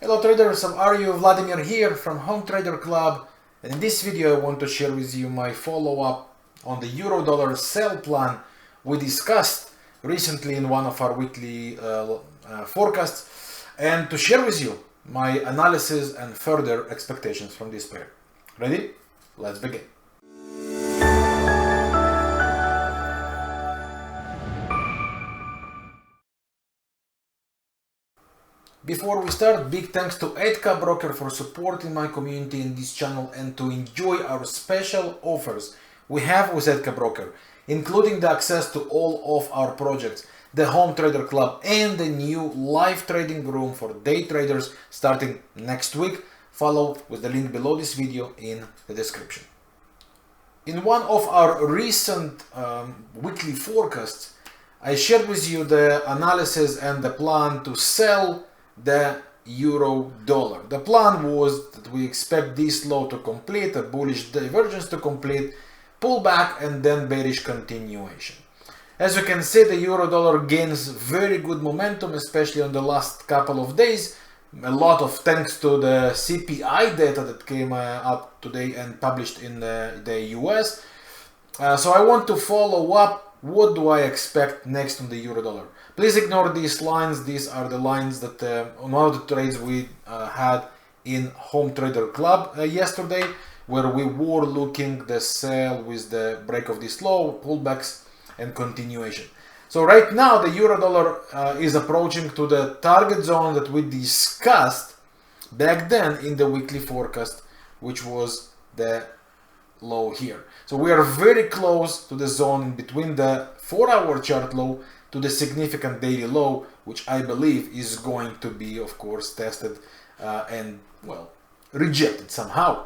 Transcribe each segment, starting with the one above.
Hello traders, how are you? Vladimir here from Home Trader Club, and in this video I want to share with you my follow-up on the euro-dollar sell plan we discussed recently in one of our weekly forecasts, and to share with you my analysis and further expectations from this pair. Ready? Let's begin. Before we start, big thanks to 8K Broker for supporting my community in this channel and to enjoy our special offers we have with 8K Broker, including the access to all of our projects, the Home Trader Club and the new live trading room for day traders starting next week. Follow with the link below this video in the description. In one of our recent weekly forecasts, I shared with you the analysis and the plan to sell the euro dollar. The plan was that we expect this low to complete, a bullish divergence to complete, pullback, and then bearish continuation. As you can see, the euro dollar gains very good momentum, especially on the last couple of days. A lot of thanks to the CPI data that came up today and published in the US. So I want to follow up. What do I expect next on the euro dollar? Please ignore these lines. These are the lines that on one of the trades we had in Home Trader Club yesterday, where we were looking the sell with the break of this low, pullbacks and continuation. So right now the euro dollar is approaching to the target zone that we discussed back then in the weekly forecast, which was the low here. So we are very close to the zone in between the 4-hour chart low to the significant daily low, which I believe is going to be, of course, tested and, well, rejected somehow.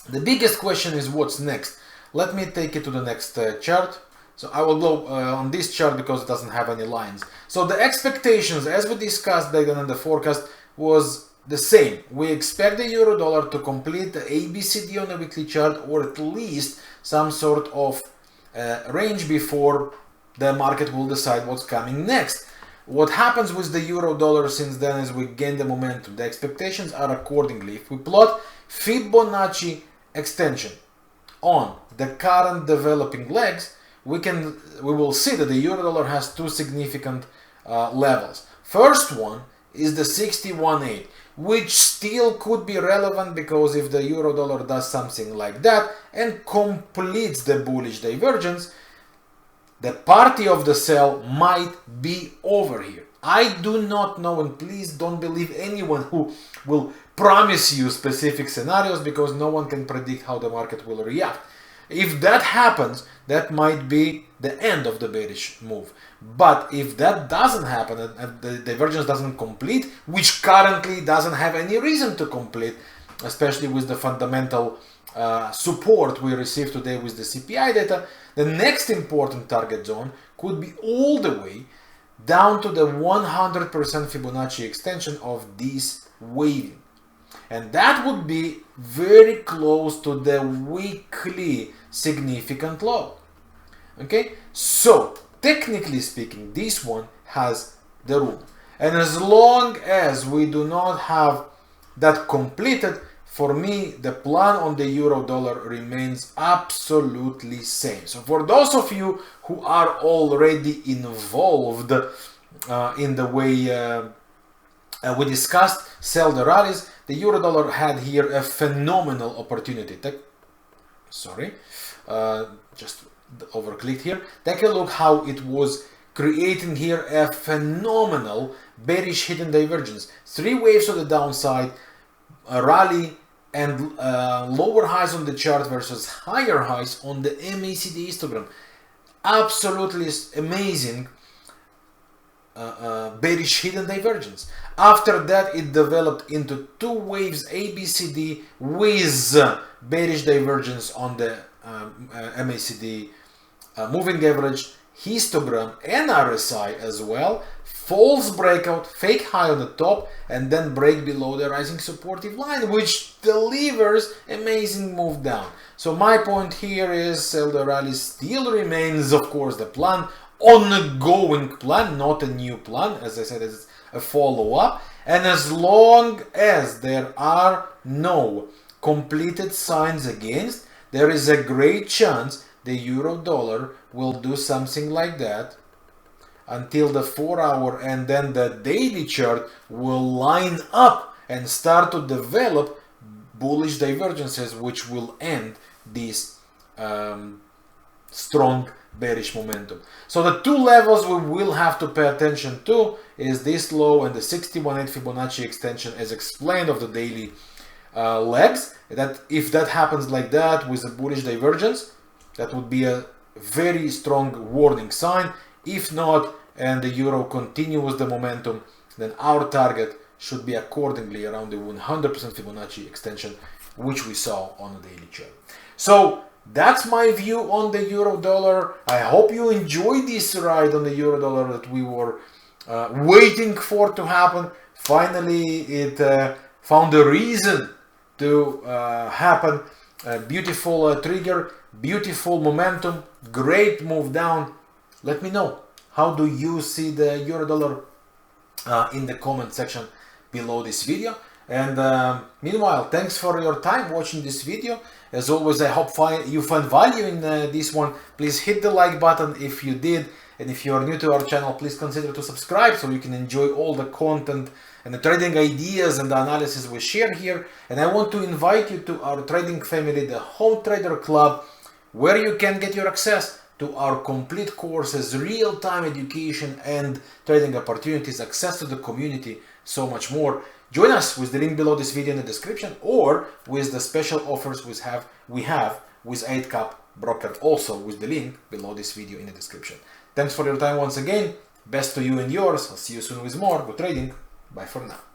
The biggest question is what's next. Let me take it to the next chart. So I will go on this chart because it doesn't have any lines. So the expectations, as we discussed back then in the forecast, was the same. We expect the euro dollar to complete the ABCD on the weekly chart, or at least some sort of range before the market will decide what's coming next. What happens with the euro dollar since then is we gain the momentum. The expectations are accordingly. If we plot Fibonacci extension on the current developing legs, we will see that the euro dollar has two significant levels. First one is the 61.8, which still could be relevant, because if the euro dollar does something like that and completes the bullish divergence, the party of the sell might be over here. I do not know, and please don't believe anyone who will promise you specific scenarios, because no one can predict how the market will react. If that happens, that might be the end of the bearish move. But if that doesn't happen and the divergence doesn't complete, which currently doesn't have any reason to complete, especially with the fundamental support we received today with the CPI data, the next important target zone could be all the way down to the 100% Fibonacci extension of this waving. And that would be very close to the weekly significant low. Okay, so technically speaking, this one has the room. And as long as we do not have that completed, for me, the plan on the euro dollar remains absolutely same. So for those of you who are already involved in the way we discussed sell the rallies, the euro dollar had here a phenomenal opportunity. Just overclicked here. Take a look how it was creating here a phenomenal bearish hidden divergence. 3 waves on the downside, a rally, and lower highs on the chart versus higher highs on the MACD histogram. Absolutely amazing bearish hidden divergence. After that, it developed into 2 waves ABCD with bearish divergence on the MACD moving average, histogram, and RSI as well. False breakout, fake high on the top, and then break below the rising supportive line, which delivers amazing move down. So my point here is sell the rally still remains, of course, the plan, ongoing plan, not a new plan. As I said, it's a follow-up, And as long as there are no completed signs against, there is a great chance the euro dollar will do something like that until the 4-hour, and then the daily chart will line up and start to develop bullish divergences, which will end this strong bearish momentum. So the two levels we will have to pay attention to is this low and the 61.8 Fibonacci extension as explained of the daily legs. That if that happens like that with a bullish divergence, that would be a very strong warning sign. If not, and the euro continues the momentum, then our target should be accordingly around the 100% Fibonacci extension, which we saw on the daily chart. So that's my view on the euro dollar. I hope you enjoyed this ride on the euro dollar that we were waiting for to happen. Finally, it found a reason to happen. A beautiful trigger, beautiful momentum, great move down. Let me know, how do you see the euro dollar in the comment section below this video. And meanwhile, thanks for your time watching this video. As always, I hope you find value in this one. Please hit the like button if you did, and if you are new to our channel, please consider to subscribe so you can enjoy all the content and the trading ideas and the analysis we share here. And I want to invite you to our trading family, the Home Trader Club, where you can get your access to our complete courses, real-time education and trading opportunities, access to the community, so much more. Join us with the link below this video in the description, or with the special offers we have with 8Cap broker, also with the link below this video in the description. Thanks for your time once again. Best to you and yours. I'll see you soon with more. Good trading. Bye for now.